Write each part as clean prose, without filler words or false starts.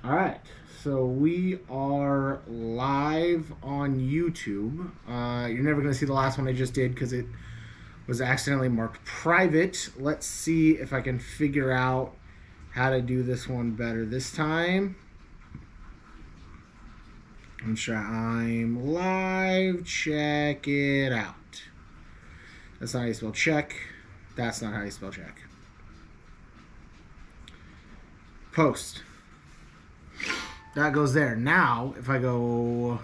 All right, so we are live on YouTube. You're never going to see the last one I just did because it was accidentally marked private. Let's see if I can figure out how to do this one better this time. I'm sure I'm live. Check it out. That's not how you spell check. That's not how you spell check. Post. That goes there. Now, if I go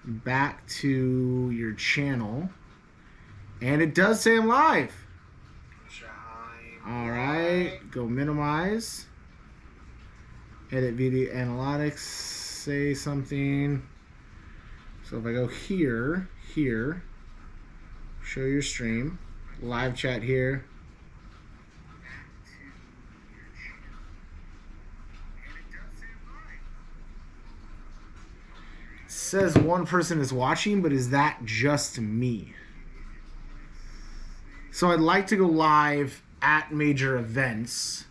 back to your channel, and it does say I'm live. All right, go minimize. Edit video analytics, say something. So if I go here, show your stream, live chat here. Says one person is watching, but is that just me? So I'd like to go live at major events,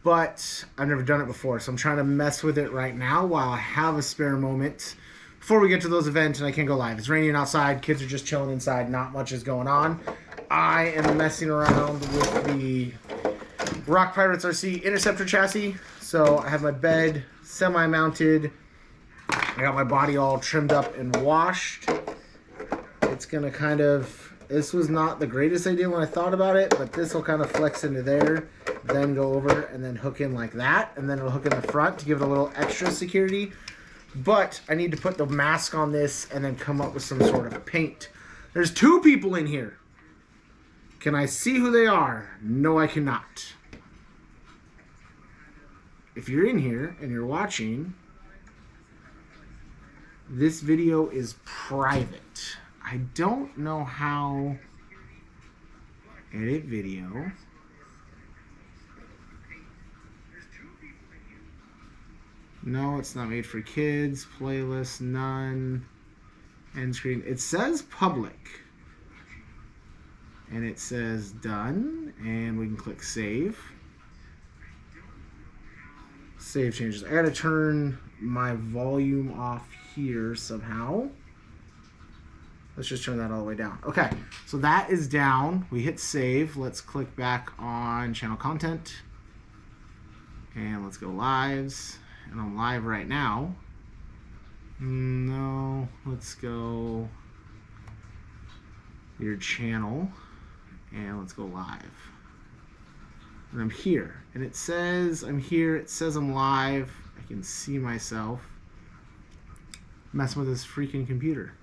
but I've never done it before, so I'm trying to mess with it right now while I have a spare moment before we get to those events and I can go live. It's raining outside, kids are just chilling inside, not much is going on. I am messing around with the Rock Pirates RC Interceptor chassis, so I have my bed semi-mounted. I got my body all trimmed up and washed. It's gonna kind of, this was not the greatest idea when I thought about it, but this will kind of flex into there, then go over and then hook in like that, and then it'll hook in the front to give it a little extra security. But I need to put the mask on this and then come up with some sort of paint. There's two people in here. Can I see who they are? No, I cannot. If you're in here and you're watching, this video is private. I don't know how. Edit video. No, it's not made for kids. Playlist, none. End screen. It says public. And it says done. And we can click save. Save changes. I gotta turn my volume off here somehow. Let's just turn that all the way down. Okay, so that is down. We hit save. Let's click back on channel content. And let's go lives. And I'm live right now. No, let's go your channel. And let's go live. And I'm here. And it says I'm here. It says I'm live. I can see myself. Messing with this freaking computer.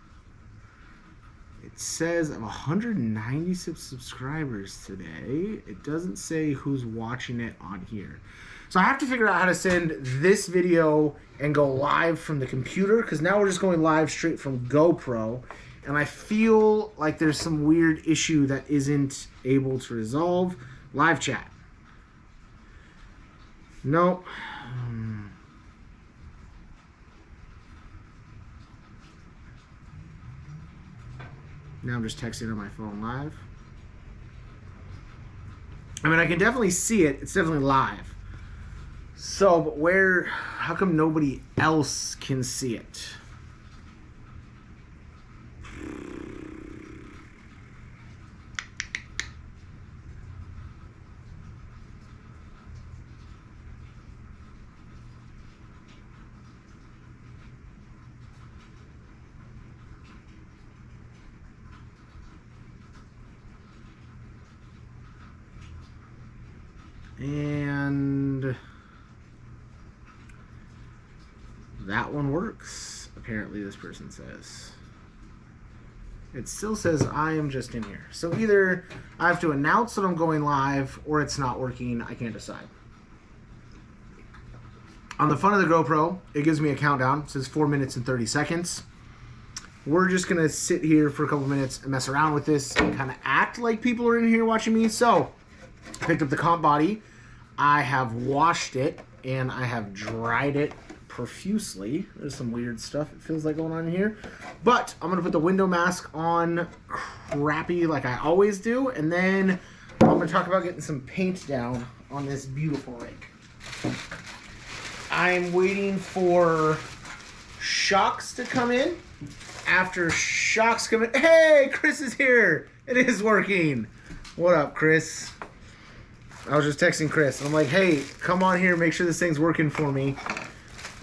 It says I have 196 subscribers today. It doesn't say who's watching it on here. So I have to figure out how to send this video and go live from the computer, because now we're just going live straight from GoPro. And I feel like there's some weird issue that isn't able to resolve. Live chat. Nope. Now I'm just texting on my phone live. I mean, I can definitely see it. It's definitely live. So, but where, how come nobody else can see it? And that one works, apparently this person says. It still says I am just in here. So either I have to announce that I'm going live or it's not working. I can't decide. On the front of the GoPro, it gives me a countdown. It says 4 minutes and 30 seconds. We're just going to sit here for a couple minutes and mess around with this and kind of act like people are in here watching me. So I picked up the comp body. I have washed it and I have dried it profusely. There's some weird stuff it feels like going on in here. But I'm going to put the window mask on crappy like I always do. And then I'm going to talk about getting some paint down on this beautiful rig. I'm waiting for shocks to come in. After shocks come in, hey, Chris is here. It is working. What up, Chris? I was just texting Chris. And I'm like, hey, come on here. Make sure this thing's working for me.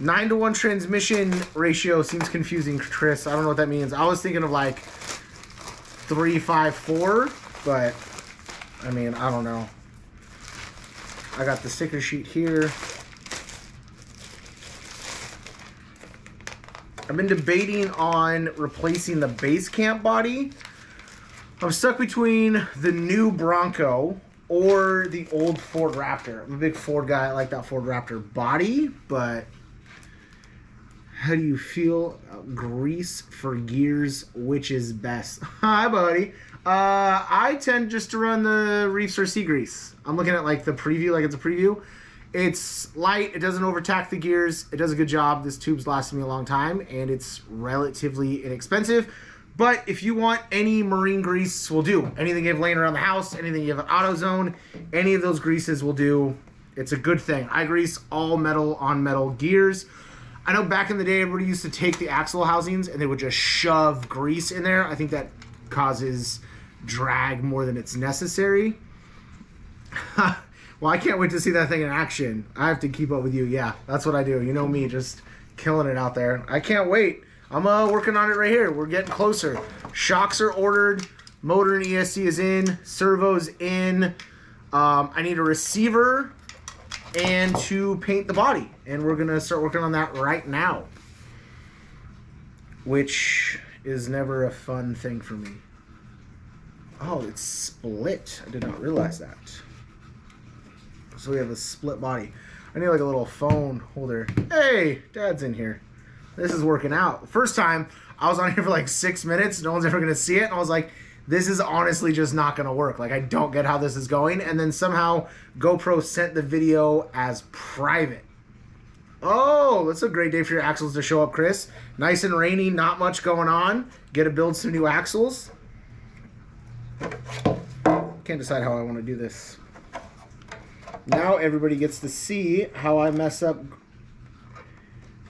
9-to-1 transmission ratio seems confusing, Chris. I don't know what that means. I was thinking of like 3-5-4, but I mean, I don't know. I got the sticker sheet here. I've been debating on replacing the base camp body. I'm stuck between the new Bronco or the old Ford Raptor. I'm a big Ford guy. I like that Ford Raptor body, but how do you feel? Grease for gears, which is best? Hi, buddy. I tend just to run the Reefs or Sea Grease. I'm looking at like the preview, like it's a preview. It's light, it doesn't overtax the gears, it does a good job. This tube's lasted me a long time, and it's relatively inexpensive. But if you want any marine grease, will do. Anything you have laying around the house, anything you have an AutoZone, any of those greases will do. It's a good thing. I grease all metal on metal gears. I know back in the day, everybody used to take the axle housings and they would just shove grease in there. I think that causes drag more than it's necessary. Well, I can't wait to see that thing in action. I have to keep up with you. Yeah, that's what I do. You know me, just killing it out there. I can't wait. I'm working on it right here. We're getting closer. Shocks are ordered. Motor and ESC is in. Servo's in. I need a receiver and to paint the body. And we're going to start working on that right now. Which is never a fun thing for me. Oh, it's split. I did not realize that. So we have a split body. I need like a little phone holder. Hey, Dad's in here. This is working out. The first time, I was on here for like 6 minutes. No one's ever going to see it. And I was like, this is honestly just not going to work. Like, I don't get how this is going. And then somehow GoPro sent the video as private. Oh, that's a great day for your axles to show up, Chris. Nice and rainy, not much going on. Get to build some new axles. Can't decide how I want to do this. Now everybody gets to see how I mess up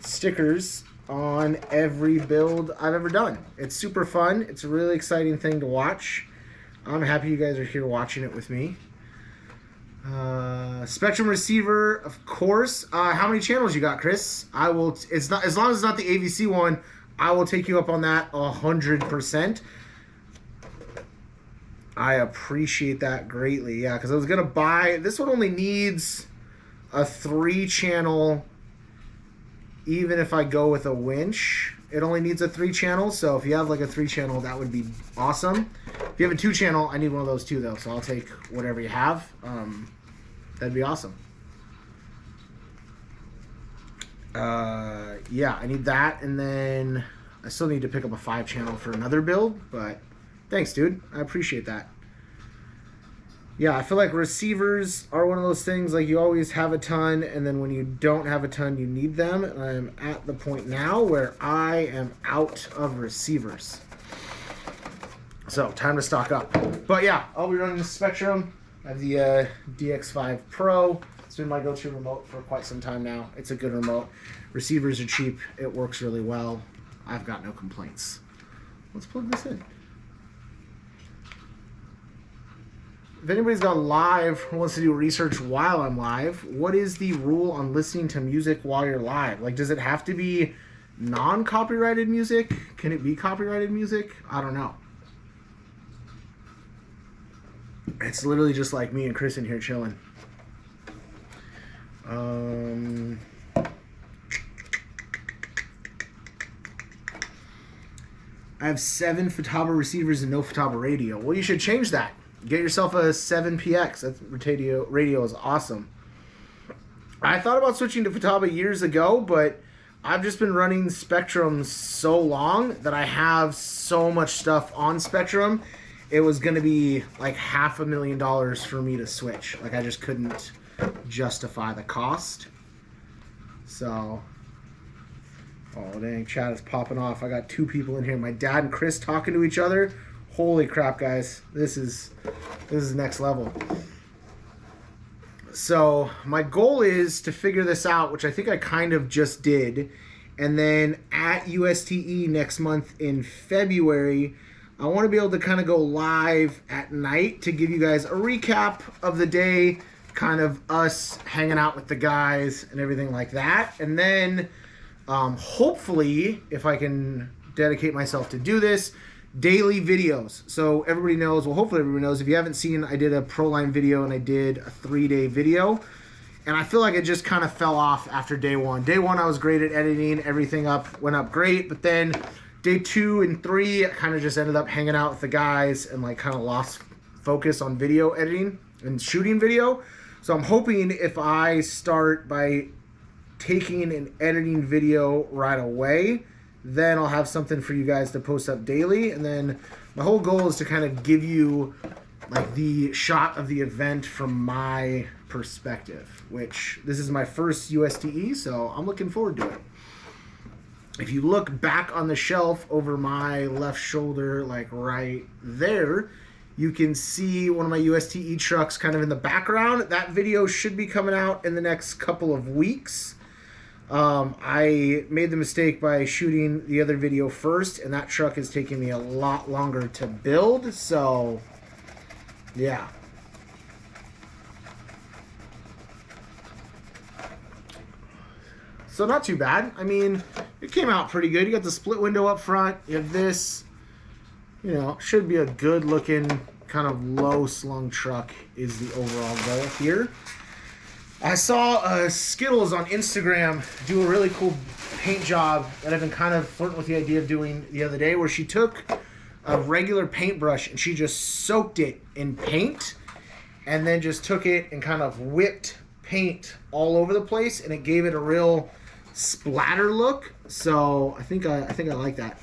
stickers on every build I've ever done. It's super fun. It's a really exciting thing to watch. I'm happy you guys are here watching it with me. Spectrum receiver, of course. How many channels you got, Chris? I will. It's not as long as it's not the AVC one. I will take you up on that 100%. I appreciate that greatly. Yeah, because I was gonna buy this one. Only needs a 3-channel. Even if I go with a winch, it only needs a 3-channel. So if you have like a 3-channel, that would be awesome. If you have a 2-channel, I need one of those too, though. So I'll take whatever you have. That'd be awesome. Yeah, I need that, and then I still need to pick up a 5-channel for another build. But thanks, dude. I appreciate that. Yeah, I feel like receivers are one of those things, like you always have a ton, and then when you don't have a ton, you need them. And I'm at the point now where I am out of receivers. So, time to stock up. But yeah, I'll be running the Spectrum. I have the DX5 Pro. It's been my go-to remote for quite some time now. It's a good remote. Receivers are cheap. It works really well. I've got no complaints. Let's plug this in. If anybody's gone live or wants to do research while I'm live, what is the rule on listening to music while you're live? Like, does it have to be non-copyrighted music? Can it be copyrighted music? I don't know. It's literally just like me and Chris in here chilling. I have 7 Futaba receivers and no Futaba radio. Well, you should change that. Get yourself a 7PX. That radio is awesome. I thought about switching to Futaba years ago, but I've just been running Spectrum so long that I have so much stuff on Spectrum. It was going to be like $500,000 for me to switch. Like, I just couldn't justify the cost. So, oh dang, chat is popping off. I got 2 people in here. My dad and Chris talking to each other. Holy crap, guys. This is next level. So my goal is to figure this out, which I think I kind of just did. And then at USTE next month in February, I want to be able to kind of go live at night to give you guys a recap of the day, kind of us hanging out with the guys and everything like that. And then hopefully, if I can dedicate myself to do this, daily videos. So everybody knows, well, hopefully everybody knows, if you haven't seen, I did a pro line video and I did a 3-day video. And I feel like it just kind of fell off after day one. Day one, I was great at editing. Everything went up great. But then day 2 and 3, I kind of just ended up hanging out with the guys and like kind of lost focus on video editing and shooting video. So I'm hoping if I start by taking and editing video right away, then I'll have something for you guys to post up daily. And then my whole goal is to kind of give you like the shot of the event from my perspective, which this is my first USTE, so I'm looking forward to it. If you look back on the shelf over my left shoulder, like right there, you can see one of my USTE trucks kind of in the background. That video should be coming out in the next couple of weeks. I made the mistake by shooting the other video first, and that truck is taking me a lot longer to build, so yeah. So not too bad. I mean, it came out pretty good. You got the split window up front. You have this, you know, should be a good looking kind of low slung truck is the overall goal here. I saw Skittles on Instagram do a really cool paint job that I've been kind of flirting with the idea of doing the other day, where she took a regular paintbrush and she just soaked it in paint and then just took it and kind of whipped paint all over the place, and it gave it a real splatter look. So I think I like that.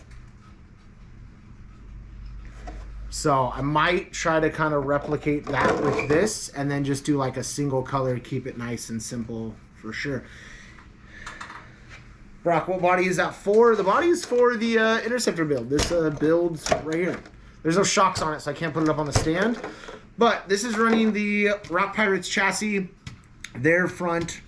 So I might try to kind of replicate that with this and then just do like a single color, keep it nice and simple for sure. Brock, what body is that for? The body is for the Interceptor build. This build's right here. There's no shocks on it, so I can't put it up on the stand. But this is running the Rock Pirates chassis, their front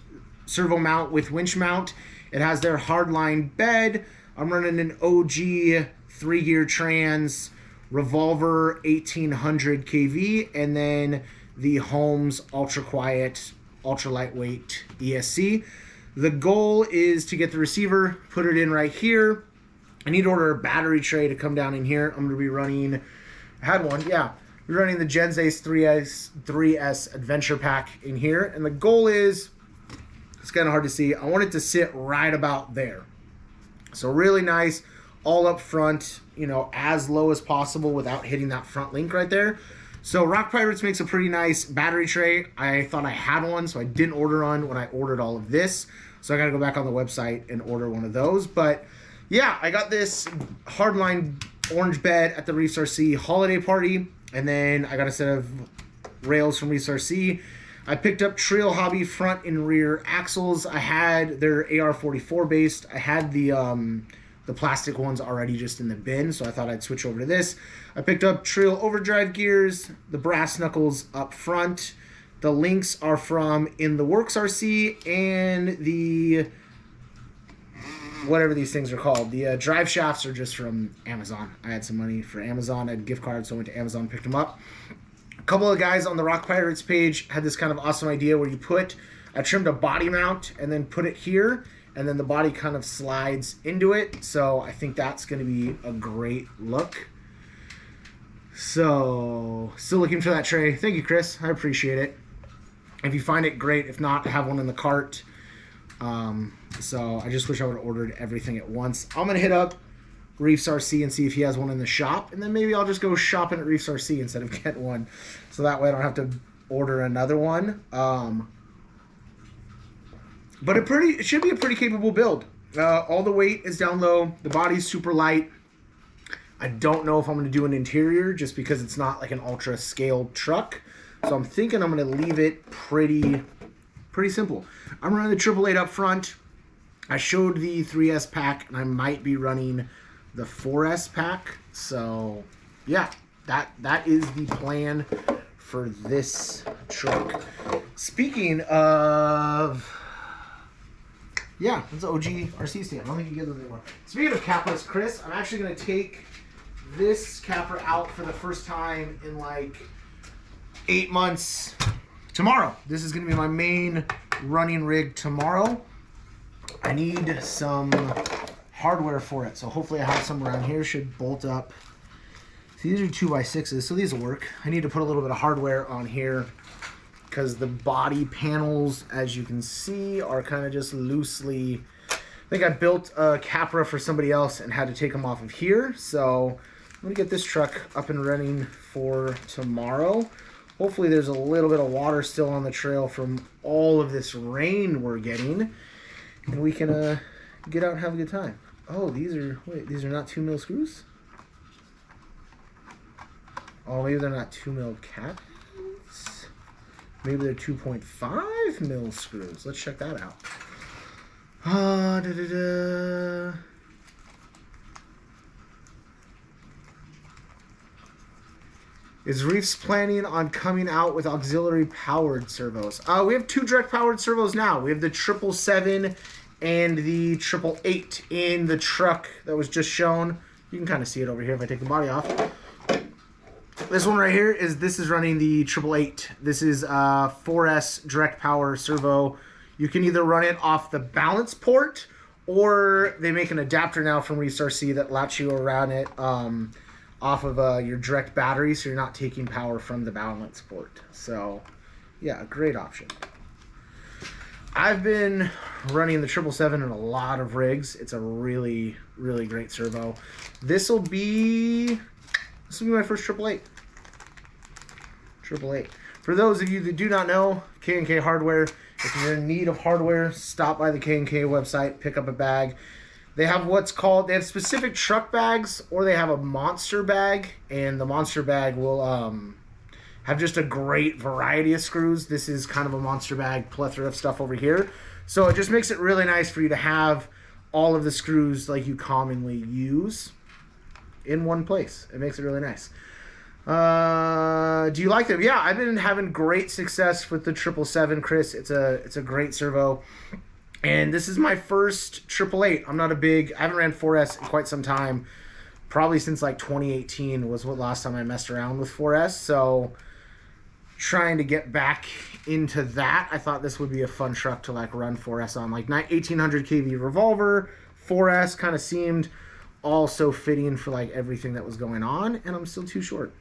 servo mount with winch mount. It has their hardline bed. I'm running an OG 3-gear trans Revolver 1800 kV, and then the Holmes ultra quiet, ultra lightweight ESC. The goal is to get the receiver, put it in right here. I need to order a battery tray to come down in here. I'm going to be running, I had one, yeah. We're running the Gensace 3S Adventure Pack in here, and the goal is, it's kind of hard to see, I want it to sit right about there. So really nice, all up front, you know, as low as possible without hitting that front link right there. So Rock Pirates makes a pretty nice battery tray. I thought I had one, so I didn't order one when I ordered all of this. So I got to go back on the website and order one of those. But yeah, I got this hardline orange bed at the Reefs RC holiday party. And then I got a set of rails from Reefs RC. I picked up Trail Hobby front and rear axles. I had their AR44 based. I had the plastic ones already just in the bin, so I thought I'd switch over to this. I picked up Trail overdrive gears, the brass knuckles up front. The links are from In the Works RC, and the whatever these things are called. The drive shafts are just from Amazon. I had some money for Amazon. I had a gift card, so I went to Amazon and picked them up. A couple of guys on the Rock Pirates page had this kind of awesome idea where I trimmed a body mount and then put it here, and then the body kind of slides into it. So I think that's going to be a great look. So still looking for that tray. Thank you, Chris. I appreciate it. If you find it, great. If not, I have one in the cart. So I just wish I would have ordered everything at once. I'm going to hit up Reefs RC and see if he has one in the shop, and then maybe I'll just go shopping at Reefs RC instead of get one. So that way I don't have to order another one. But it should be a pretty capable build. All the weight is down low. The body's super light. I don't know if I'm going to do an interior just because it's not like an ultra scaled truck. So I'm thinking I'm going to leave it pretty simple. I'm running the 888 up front. I showed the 3S pack, and I might be running the 4S pack. So yeah, that is the plan for this truck. Speaking of, yeah, it's an OG RC stand. I don't think you get those anymore. Speaking of capless, Chris, I'm actually going to take this capper out for the first time in like 8 months tomorrow. This is going to be my main running rig tomorrow. I need some hardware for it, so hopefully I have some around here. Should bolt up. See, these are 2x6s, so these will work. I need to put a little bit of hardware on here because the body panels, as you can see, are kind of just loosely. I think I built a Capra for somebody else and had to take them off of here, so I'm gonna get this truck up and running for tomorrow. Hopefully there's a little bit of water still on the trail from all of this rain we're getting, and we can get out and have a good time. Oh, these are not 2mm screws? Oh, maybe they're not 2mm cabins? Maybe they're 2.5mm screws. Let's check that out. Is Reefs planning on coming out with auxiliary powered servos? We have 2 direct powered servos now. We have the 777 and the 888 in the truck that was just shown. You can kind of see it over here if I take the body off. This one right here is running the 888. This is 4S direct power servo. You can either run it off the balance port, or they make an adapter now from Reefs RC that lets you around it off of your direct battery, so you're not taking power from the balance port. So yeah, a great option. I've been running the 777 in a lot of rigs. It's a really, really great servo. This will be my first 888. 888. For those of you that do not know, K&K Hardware, if you're in need of hardware, stop by the K&K website, pick up a bag. They have they have specific truck bags, or they have a monster bag, and the monster bag will have just a great variety of screws. This is kind of a monster bag, plethora of stuff over here. So it just makes it really nice for you to have all of the screws like you commonly use in one place. It makes it really nice. Do you like them? Yeah, I've been having great success with the 777, Chris. It's a great servo. And this is my first 888. I haven't ran 4S in quite some time. Probably since like 2018 was what last time I messed around with 4S. So trying to get back into that. I thought this would be a fun truck to like run 4S on. Like 1800 kV revolver, 4S kind of seemed also fitting for like everything that was going on, and I'm still too short.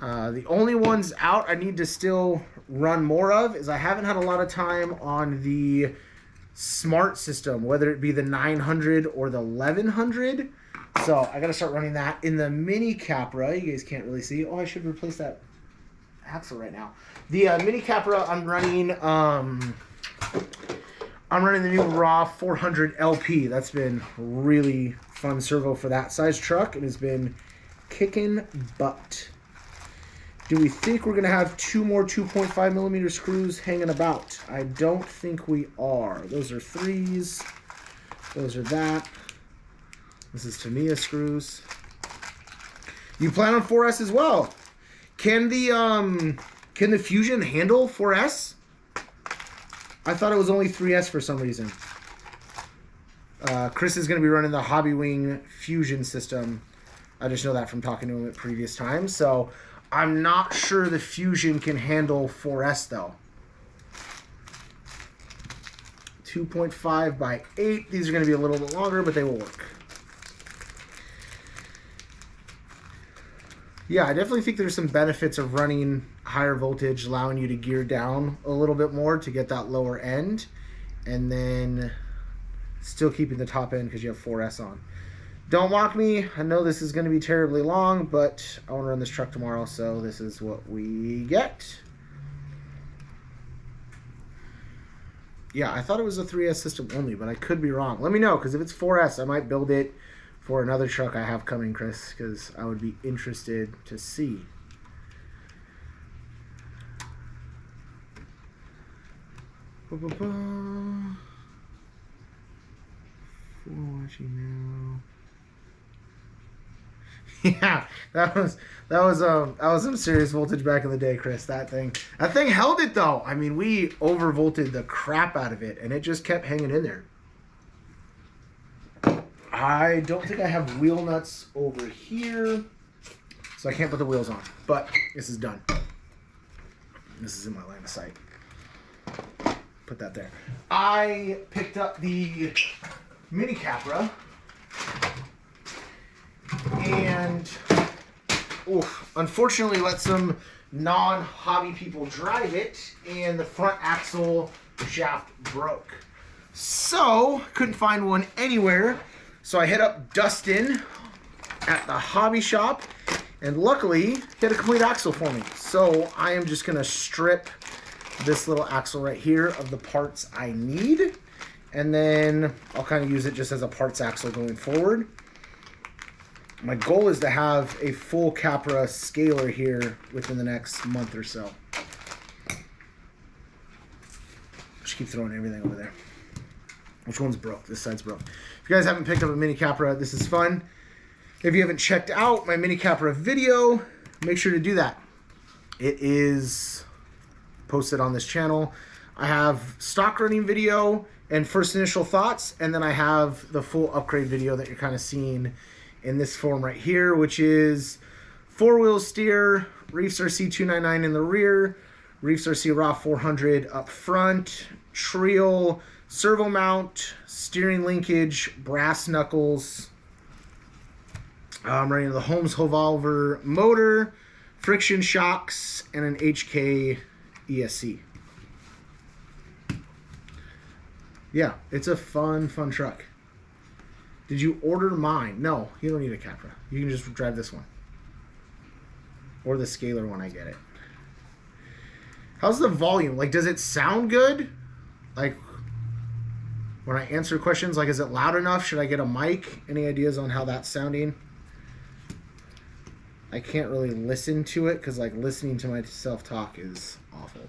The only ones out I need to still run more of is I haven't had a lot of time on the smart system, whether it be the 900 or the 1100. So I got to start running that in the mini Capra. You guys can't really see. Oh, I should replace that axle right now. The mini Capra, I'm running the new Raw 400 LP. That's been really fun servo for that size truck. It has been kicking butt. Do we think we're going to have 2 more 2.5mm screws hanging about? I don't think we are. Those are 3s. Those are that. This is Tamiya screws. You plan on 4S as well. Can the Fusion handle 4S? I thought it was only 3S for some reason. Chris is going to be running the Hobby Wing Fusion system. I just know that from talking to him at previous times. So I'm not sure the Fusion can handle 4S though. 2.5 by 8. These are going to be a little bit longer, but they will work. Yeah, I definitely think there's some benefits of running higher voltage, allowing you to gear down a little bit more to get that lower end, and then still keeping the top end because you have 4S on. Don't mock me. I know this is going to be terribly long, but I want to run this truck tomorrow, so this is what we get. Yeah, I thought it was a 3S system only, but I could be wrong. Let me know, because if it's 4S, I might build it for another truck I have coming, Chris, because I would be interested to see. For watching now. Yeah, that was some serious voltage back in the day, Chris. That thing held it though. I mean, we overvolted the crap out of it, and it just kept hanging in there. I don't think I have wheel nuts over here, so I can't put the wheels on. But this is done. This is in my line of sight. Put that there. I picked up the Mini Capra. And unfortunately let some non-hobby people drive it, and the front axle shaft broke. So, couldn't find one anywhere. So I hit up Dustin at the hobby shop, and luckily he had a complete axle for me. So I am just going to strip this little axle right here of the parts I need, and then I'll kind of use it just as a parts axle going forward. My goal is to have a full Capra scaler here within the next month or so. Just keep throwing everything over there. Which one's broke? This side's broke. If you guys haven't picked up a Mini Capra, this is fun. If you haven't checked out my Mini Capra video, make sure to do that. It is posted on this channel. I have stock running video and first initial thoughts, and then I have the full upgrade video that you're kind of seeing in this form right here, which is 4-wheel steer, Reefs RC 299 in the rear, Reefs RC Raw 400 up front, Trio, servo mount, steering linkage, brass knuckles. I'm running the Holmes Hovalver motor, friction shocks, and an HK ESC. Yeah, it's a fun truck. Did you order mine? No, you don't need a Capra. You can just drive this one. Or the Scalar when I get it. How's the volume? Like, does it sound good? Like, when I answer questions, like, is it loud enough? Should I get a mic? Any ideas on how that's sounding? I can't really listen to it because, like, listening to myself talk is awful.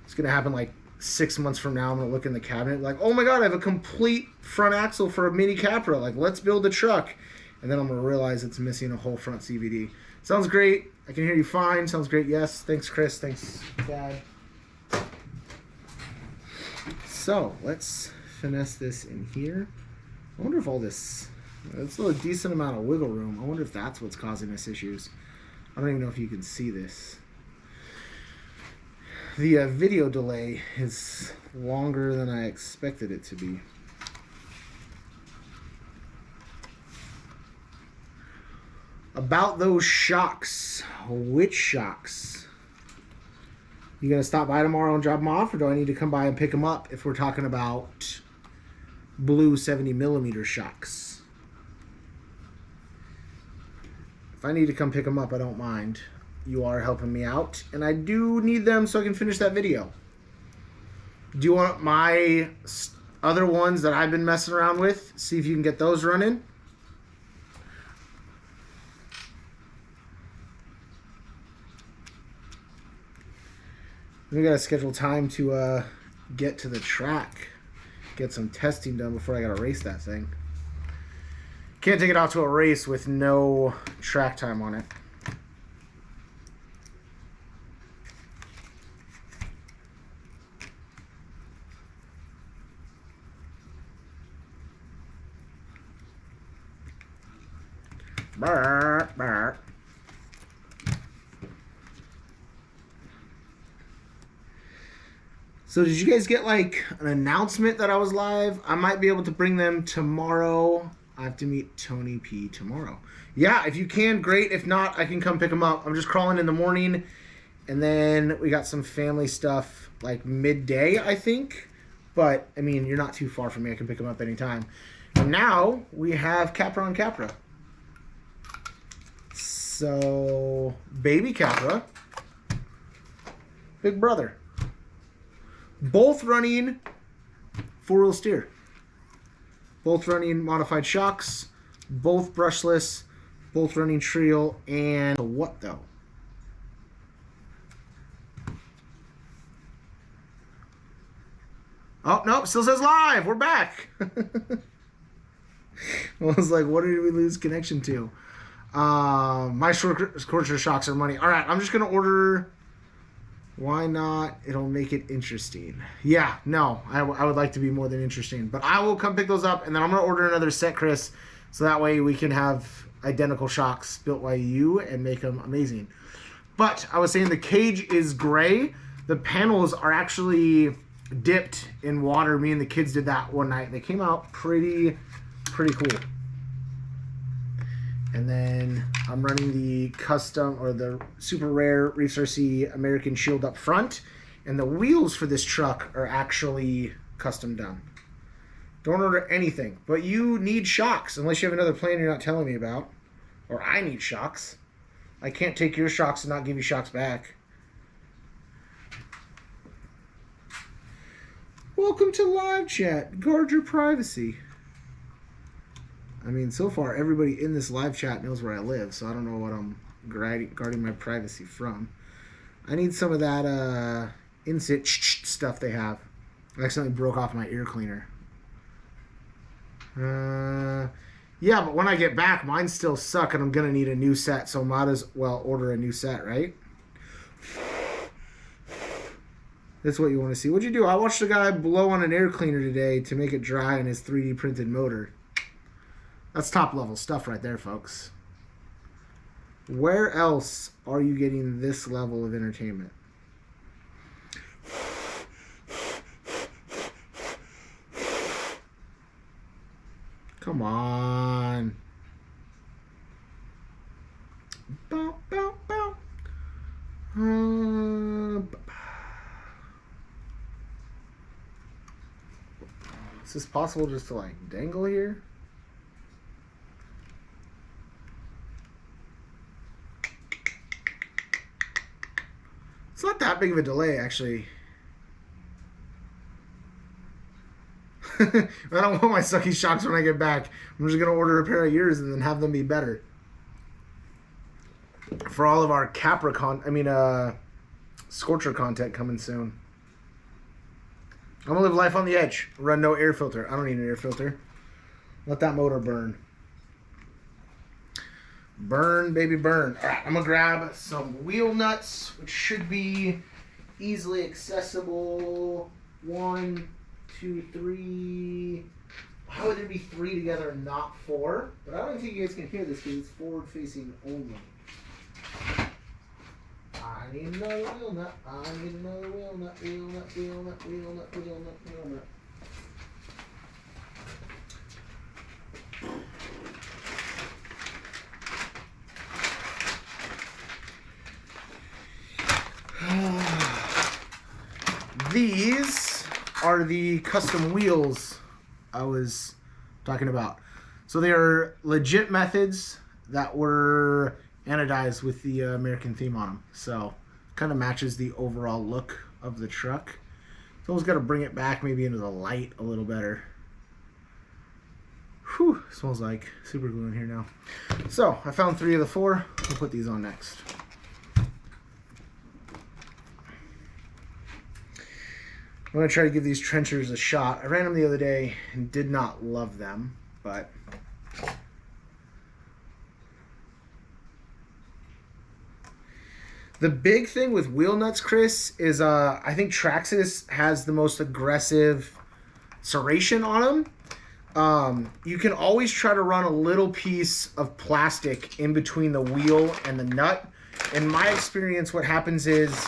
It's going to happen, like, 6 months from now. I'm going to look in the cabinet like, oh my god, I have a complete front axle for a Mini Capra. Like, let's build a truck. And then I'm going to realize it's missing a whole front CVD. Sounds great. I can hear you fine. Sounds great. Yes. Thanks, Chris. Thanks, Dad. So, let's finesse this in here. I wonder if all this... It's a decent amount of wiggle room. I wonder if that's what's causing us issues. I don't even know if you can see this. The video delay is longer than I expected it to be. About those shocks. Which shocks? You gonna stop by tomorrow and drop them off, or do I need to come by and pick them up if we're talking about blue 70mm shocks? If I need to come pick them up, I don't mind. You are helping me out, and I do need them so I can finish that video. Do you want my other ones that I've been messing around with? See if you can get those running. We gotta schedule time to get to the track, get some testing done before I gotta race that thing. Can't take it out to a race with no track time on it. Burr, burr. So did you guys get like an announcement that I was live? I might be able to bring them tomorrow. I have to meet Tony P tomorrow. Yeah, if you can, great. If not, I can come pick them up. I'm just crawling in the morning, and then we got some family stuff like midday, I think. But I mean, you're not too far from me. I can pick them up anytime. And now we have Capra on Capra. So, baby Capra, big brother. Both running 4-wheel steer. Both running modified shocks. Both brushless. Both running Trio. And what though? Oh, no, still says live. We're back. I was like, what did we lose connection to? My Scorcher shocks are money. All right, I'm just gonna order. Why not? It'll make it interesting. Yeah, no, I would like to be more than interesting. But I will come pick those up, and then I'm going to order another set, Chris, so that way we can have identical shocks built by you and make them amazing. But I was saying the cage is gray. The panels are actually dipped in water. Me and the kids did that one night. They came out pretty cool. And then I'm running the custom or the super rare Reefs RC American Shield up front. And the wheels for this truck are actually custom done. Don't order anything, but you need shocks unless you have another plan you're not telling me about. Or I need shocks. I can't take your shocks and not give you shocks back. Welcome to live chat. Guard your privacy. I mean, so far, everybody in this live chat knows where I live, so I don't know what I'm guarding my privacy from. I need some of that instant stuff they have. I accidentally broke off my ear cleaner. Yeah, but when I get back, mine still suck, and I'm going to need a new set, so I might as well order a new set, right? That's what you want to see. What'd you do? I watched a guy blow on an air cleaner today to make it dry in his 3D printed motor. That's top level stuff right there, folks. Where else are you getting this level of entertainment? Come on. Bow, bow, bow. Is this possible just to like dangle here? It's not that big of a delay, actually. I don't want my sucky shocks when I get back. I'm just going to order a pair of yours and then have them be better. For all of our Scorcher content coming soon. I'm going to live life on the edge. Run no air filter. I don't need an air filter. Let that motor burn. Burn, baby, burn. All right, I'm going to grab some wheel nuts, which should be easily accessible. 1, 2, 3. How would there be 3 together and not 4? But I don't think you guys can hear this because it's forward-facing only. I need another wheel nut. I need another wheel nut, wheel nut, wheel nut, wheel nut, wheel nut, wheel nut. These are the custom wheels I was talking about. So they are legit methods that were anodized with the American theme on them. So kind of matches the overall look of the truck. So almost got to bring it back maybe into the light a little better. Whew, smells like super glue in here now. So I found 3 of the 4. We'll put these on next. I'm going to try to give these trenchers a shot. I ran them the other day and did not love them, but the big thing with wheel nuts, Chris, is I think Traxxas has the most aggressive serration on them. You can always try to run a little piece of plastic in between the wheel and the nut. In my experience, what happens is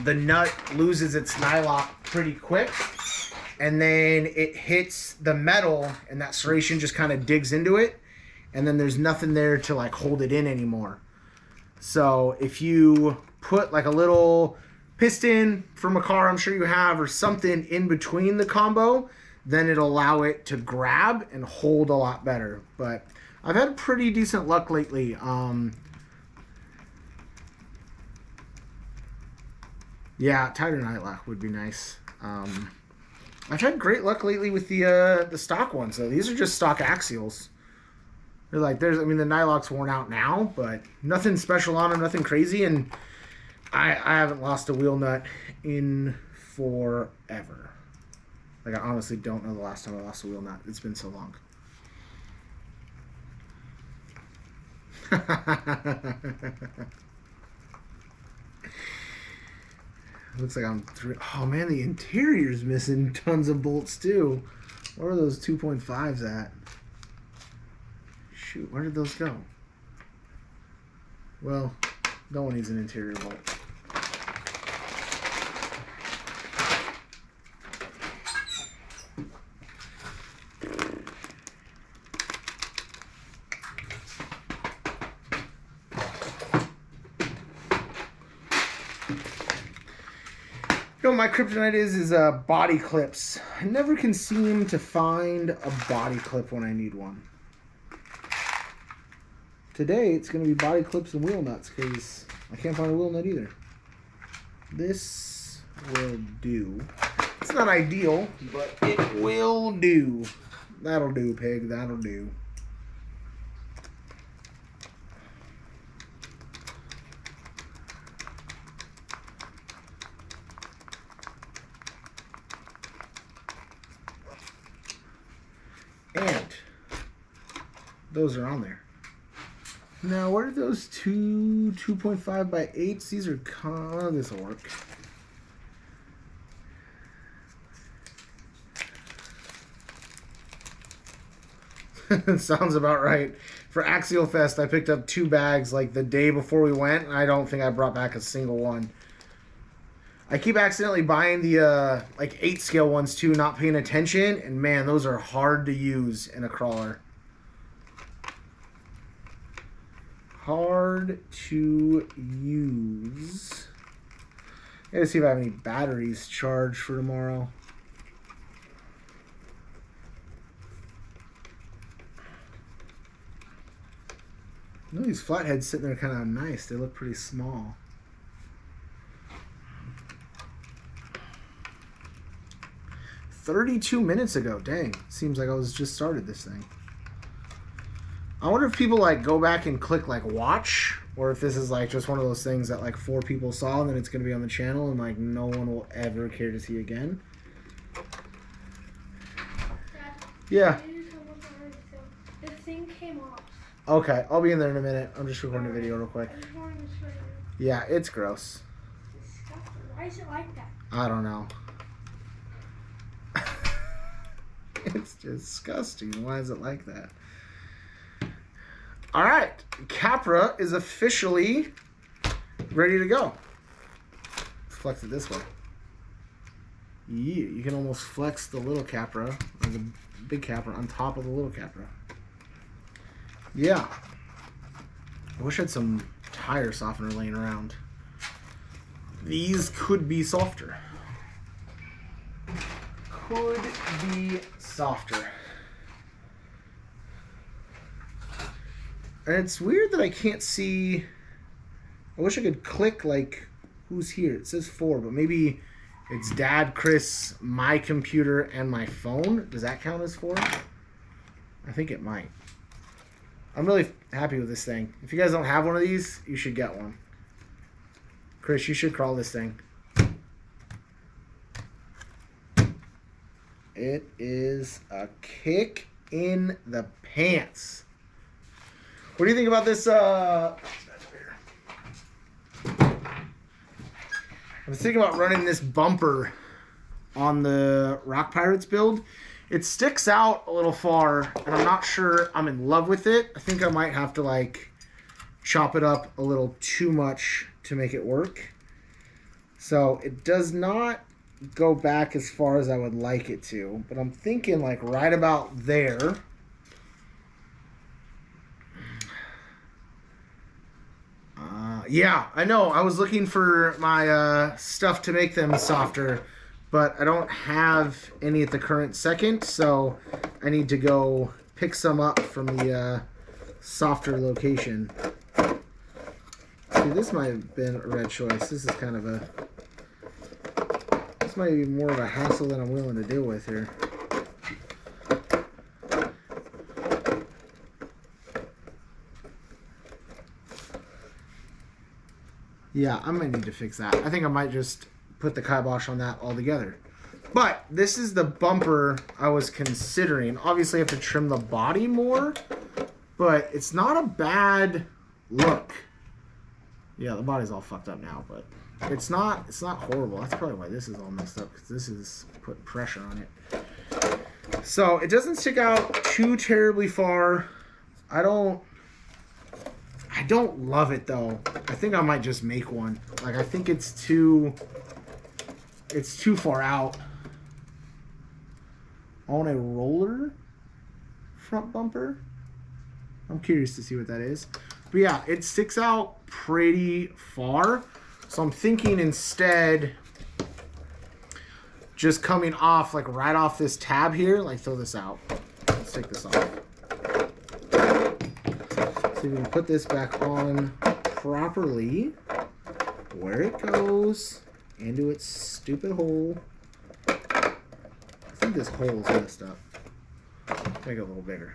the nut loses its nylock pretty quick, and then it hits the metal, and that serration just kind of digs into it, and then there's nothing there to like hold it in anymore. So if you put like a little piston from a car I'm sure you have or something in between the combo, then it'll allow it to grab and hold a lot better. But I've had pretty decent luck lately. Yeah, tighter nylock would be nice. I've had great luck lately with the stock ones though. These are just stock axials. They're like, I mean, the nylock's worn out now, but nothing special on them, nothing crazy, and I haven't lost a wheel nut in forever. Like, I honestly don't know the last time I lost a wheel nut. It's been so long. Looks like I'm oh man, the interior's missing tons of bolts too. Where are those 2.5s at? Shoot, where did those go? Well, no one needs an interior bolt. You know what my kryptonite is body clips. I never can seem to find a body clip when I need one. Today it's going to be body clips and wheel nuts because I can't find a wheel nut either. This will do. It's not ideal, but it will do. That'll do, pig. That'll do. And those are on there. Now, what are those 2.5 by 8s? These are, oh, this will work. Sounds about right. For Axial Fest, I picked up 2 bags like the day before we went, and I don't think I brought back a single one. I keep accidentally buying the like 8 scale ones too, not paying attention, and man, those are hard to use in a crawler. Hard to use. I gotta see if I have any batteries charged for tomorrow. You know, these flatheads sitting there kind of nice. They look pretty small. "32 minutes ago. Dang. Seems like I was just started this thing. I wonder if people like go back and click like watch, or if this is like just one of those things that like 4 people saw and then it's going to be on the channel and like no one will ever care to see again. Dad, Yeah. the thing came off. Okay, I'll be in there in a minute. I'm just recording a video real quick. I just wanted to show you. Yeah, it's gross. It's disgusting. Why is it like that? I don't know. It's disgusting. Why is it like that? All right, Capra is officially ready to go. Let's flex it this way. Yeah, you can almost flex the little Capra, or the big Capra, on top of the little Capra. Yeah. I wish I had some tire softener laying around. These could be softer. Could be softer. And it's weird that I can't see. I wish I could click like who's here. It says 4, but maybe it's Dad, Chris, my computer, and my phone. Does that count as 4? I think it might. I'm really happy with this thing. If you guys don't have one of these, you should get one. Chris, you should crawl this thing. It is a kick in the pants. What do you think about this? I was thinking about running this bumper on the Rock Pirates build. It sticks out a little far, and I'm not sure I'm in love with it. I think I might have to like chop it up a little too much to make it work. So it does not go back as far as I would like it to, but I'm thinking like right about there. Yeah, I know. I was looking for my stuff to make them softer, but I don't have any at the current second, so I need to go pick some up from the softer location. See, this might have been a red choice. This is kind of a... This might be more of a hassle than I'm willing to deal with here. Yeah, I might need to fix that. I think I might just put the kibosh on that altogether. But this is the bumper I was considering. Obviously, I have to trim the body more, but it's not a bad look. Yeah, the body's all fucked up now, but it's not horrible. That's probably why this is all messed up, because this is putting pressure on it. So it doesn't stick out too terribly far. I don't love it though. I think I might just make one. Like, I think it's too far out. On a roller front bumper. I'm curious to see what that is. But yeah, it sticks out pretty far. So I'm thinking instead just coming off, like right off this tab here, like throw this out. Let's take this off. See if we can put this back on properly where it goes into its stupid hole. I think this hole is messed up. Make it a little bigger.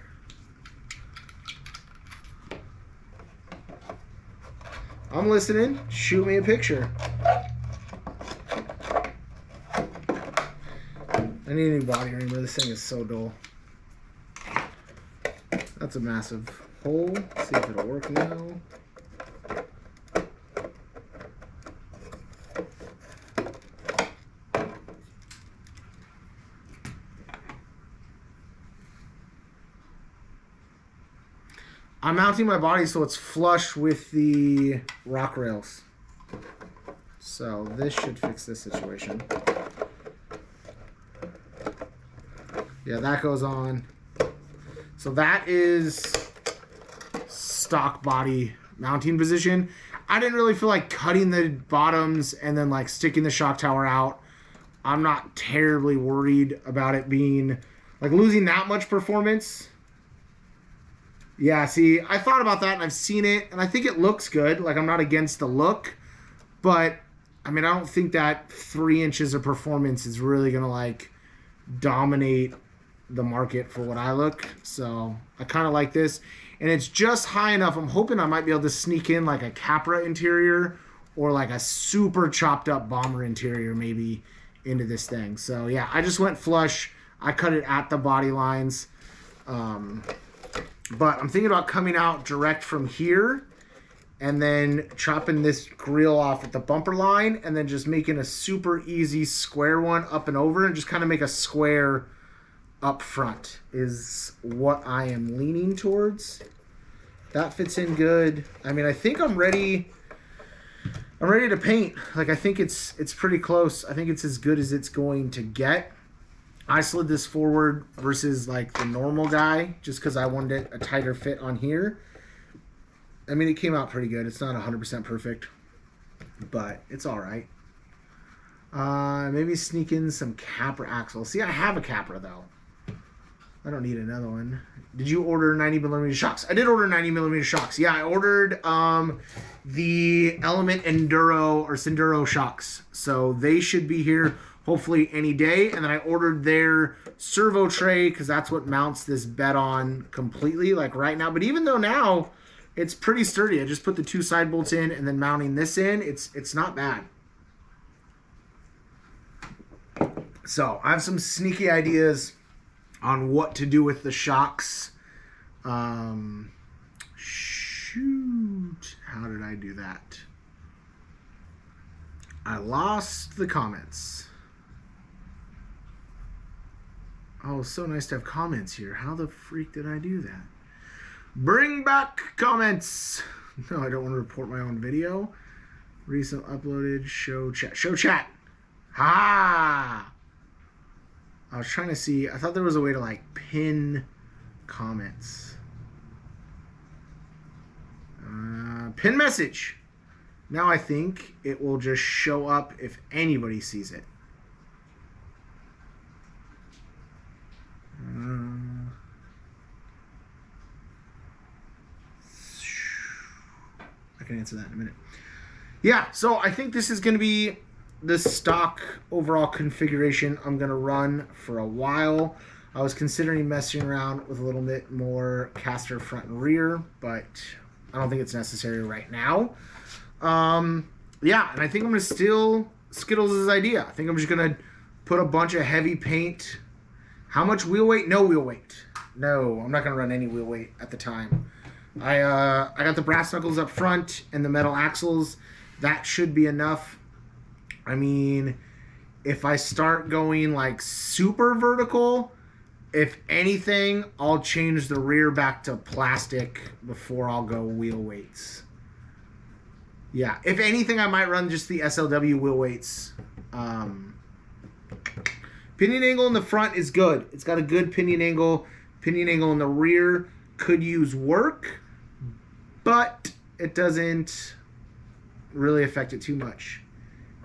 I'm listening. Shoot me a picture. I need a new body reamer. This thing is so dull. That's a massive hole. Let's see if it'll work now. I'm mounting my body so it's flush with the rock rails. So this should fix this situation. Yeah, that goes on. So that is stock body mounting position. I didn't really feel like cutting the bottoms and then like sticking the shock tower out. I'm not terribly worried about it being like losing that much performance. Yeah, see, I thought about that and I've seen it and I think it looks good. Like, I'm not against the look, but I mean, I don't think that 3 inches of performance is really going to like dominate the market for what I look. So I kind of like this and it's just high enough. I'm hoping I might be able to sneak in like a Capra interior or like a super chopped up bomber interior maybe into this thing. So yeah, I just went flush. I cut it at the body lines. But I'm thinking about coming out direct from here and then chopping this grill off at the bumper line and then just making a super easy square one up and over and just kind of make a square up front is what I am leaning towards. That fits in good. I mean, I think I'm ready to paint. Like, I think it's pretty close. I think it's as good as it's going to get. I slid this forward versus like the normal guy just because I wanted a tighter fit on here. I mean, it came out pretty good. It's not 100% perfect, but it's all right. Maybe sneak in some Capra axles. See, I have a Capra though. I don't need another one. Did you order 90mm shocks? I did order 90mm shocks. Yeah, I ordered the Element Enduro or Senduro shocks. So they should be here hopefully any day. And then I ordered their servo tray because that's what mounts this bed on completely like right now. But even though now it's pretty sturdy, I just put the 2 side bolts in and then mounting this in, it's not bad. So I have some sneaky ideas on what to do with the shocks. Shoot, how did I do that? I lost the comments. Oh, so nice to have comments here. How the freak did I do that? Bring back comments. No, I don't want to report my own video. Recent uploaded, show chat. Show chat. Ha! I was trying to see. I thought there was a way to like pin comments. Pin message. Now I think it will just show up if anybody sees it. I can answer that in a minute. Yeah, so I think this is going to be the stock overall configuration I'm going to run for a while. I was considering messing around with a little bit more caster front and rear, but I don't think it's necessary right now. Yeah, and I think I'm going to steal Skittles' idea. I think I'm just going to put a bunch of heavy paint. How much wheel weight? No wheel weight. No, I'm not going to run any wheel weight at the time. I got the brass knuckles up front and the metal axles. That should be enough. I mean, if I start going like super vertical, if anything, I'll change the rear back to plastic before I'll go wheel weights. Yeah, if anything, I might run just the SLW wheel weights. Pinion angle in the front is good. It's got a good pinion angle. Pinion angle in the rear could use work, but it doesn't really affect it too much.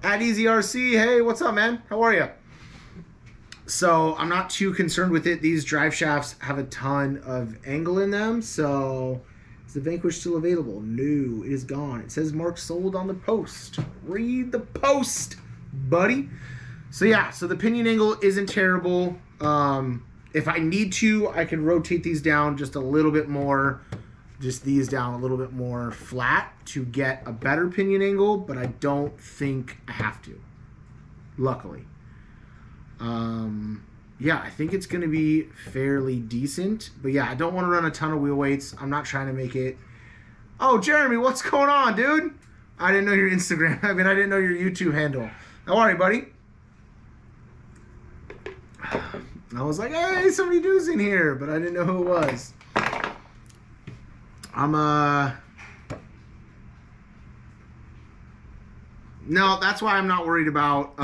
At EasyRC, hey, what's up, man? How are you? So I'm not too concerned with it. These drive shafts have a ton of angle in them. So is the Vanquish still available? No, it is gone. It says mark sold on the post. Read the post, buddy. So yeah, so the pinion angle isn't terrible. If I need to, I can rotate these down just a little bit more. Just these down a little bit more flat to get a better pinion angle, but I don't think I have to, luckily. Yeah, I think it's going to be fairly decent. But yeah, I don't want to run a ton of wheel weights. I'm not trying to make it... Oh, Jeremy, what's going on, dude? I didn't know your Instagram. I mean, I didn't know your YouTube handle. How are you, buddy? I was like, hey, somebody new's in here, but I didn't know who it was. No, that's why I'm not worried about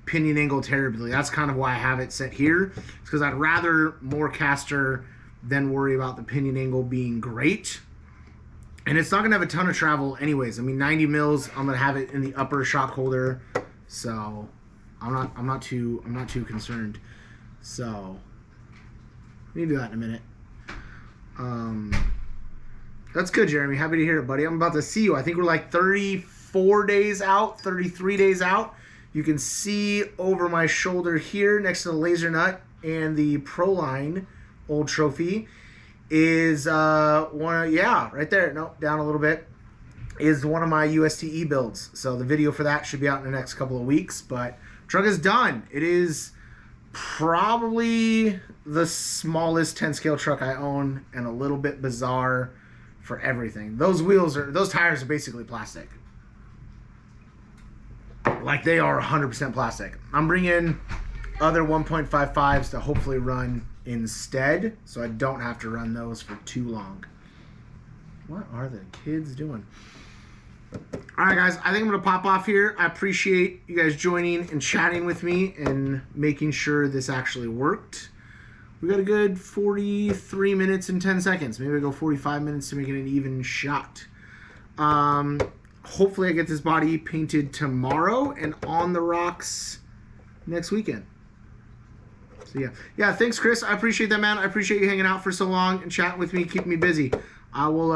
pinion angle terribly. That's kind of why I have it set here. It's because I'd rather more caster than worry about the pinion angle being great. And it's not going to have a ton of travel anyways. I mean, 90 mils, I'm going to have it in the upper shock holder. So I'm not too concerned. So we can do that in a minute. That's good, Jeremy. Happy to hear it, buddy. I'm about to see you. I think we're like 34 days out, 33 days out. You can see over my shoulder here next to the laser nut and the Proline old trophy is right there. Nope, down a little bit. Is one of my USTE builds. So the video for that should be out in the next couple of weeks. But truck is done. It is probably the smallest 10 scale truck I own and a little bit bizarre for everything. Those tires are basically plastic. Like they are 100% plastic. I'm bringing other 1.55s to hopefully run instead, so I don't have to run those for too long. What are the kids doing? All right, guys, I think I'm going to pop off here. I appreciate you guys joining and chatting with me and making sure this actually worked. We got a good 43 minutes and 10 seconds. Maybe I go 45 minutes to make it an even shot. Hopefully I get this body painted tomorrow and on the rocks next weekend. So yeah, thanks, Chris. I appreciate that, man. I appreciate you hanging out for so long and chatting with me, keeping me busy. I will